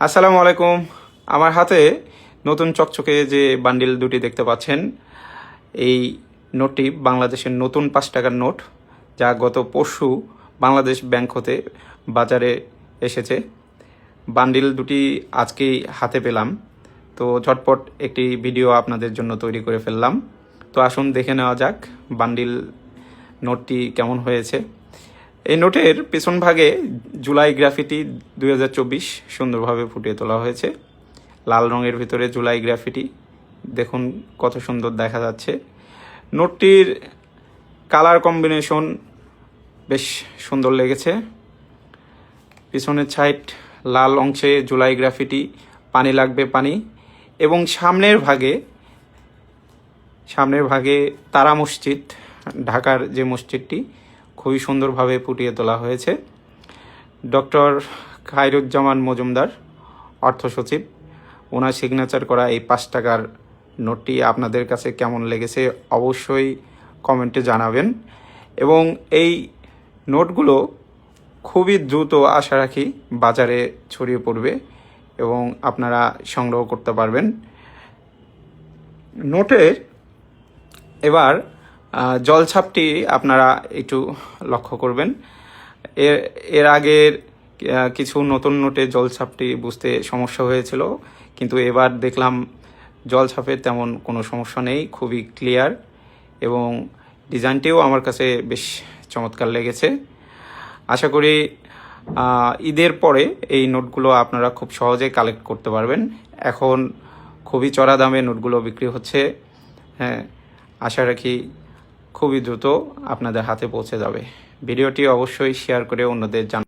আসসালামু আলাইকুম। আমার হাতে নতুন চকচকে যে বান্ডিল দুটি দেখতে পাচ্ছেন, এই নোটটি বাংলাদেশের নতুন ৫ টাকার নোট, যা গত পরশু বাংলাদেশ ব্যাংক হতে বাজারে এসেছে। বান্ডিল দুটি আজকেই হাতে পেলাম, তো ঝটপট একটি ভিডিও আপনাদের জন্য তৈরি করে ফেললাম। তো আসুন দেখে নেওয়া যাক বান্ডিল নোটটি কেমন হয়েছে। এই নোটের পেছন ভাগে জুলাই গ্রাফিটি 2024 সুন্দরভাবে ফুটিয়ে তোলা হয়েছে। লাল রঙের ভিতরে জুলাই গ্রাফিটি, দেখুন কত সুন্দর দেখা যাচ্ছে। নোটটির কালার কম্বিনেশন বেশ সুন্দর লেগেছে। পিছনের সাইড লাল অংশে জুলাই গ্রাফিটি, পানি লাগবে পানি, এবং সামনের ভাগে তারা মসজিদ, ঢাকার যে মসজিদটি, খুবই সুন্দরভাবে ফুটিয়ে তোলা হয়েছে। ডক্টর খায়রুজ্জামান মজুমদার, অর্থ সচিব, ওনার সিগনেচার করা এই ৫ টাকার নোটটি আপনাদের কাছে কেমন লেগেছে অবশ্যই কমেন্টে জানাবেন। এবং এই নোটগুলো খুবই দ্রুত আশা রাখি বাজারে ছড়িয়ে পড়বে এবং আপনারা সংগ্রহ করতে পারবেন। নোটের এবার জলছাপটি আপনারা একটু লক্ষ্য করবেন। এর আগের কিছু নতুন নোটে জলছাপটি বুঝতে সমস্যা হয়েছিল, কিন্তু এবার দেখলাম জলছাপের তেমন কোনো সমস্যা নেই, খুবই ক্লিয়ার, এবং ডিজাইনটিও আমার কাছে বেশ চমৎকার লেগেছে। আশা করি ঈদের পরে এই নোটগুলো আপনারা খুব সহজে কালেক্ট করতে পারবেন। এখন খুবই চড়া দামে নোটগুলো বিক্রি হচ্ছে। হ্যাঁ, আশা রাখি খুবই দ্রুত আপনাদের হাতে পৌঁছে যাবে। ভিডিওটি অবশ্যই শেয়ার করে অন্যদের জানান।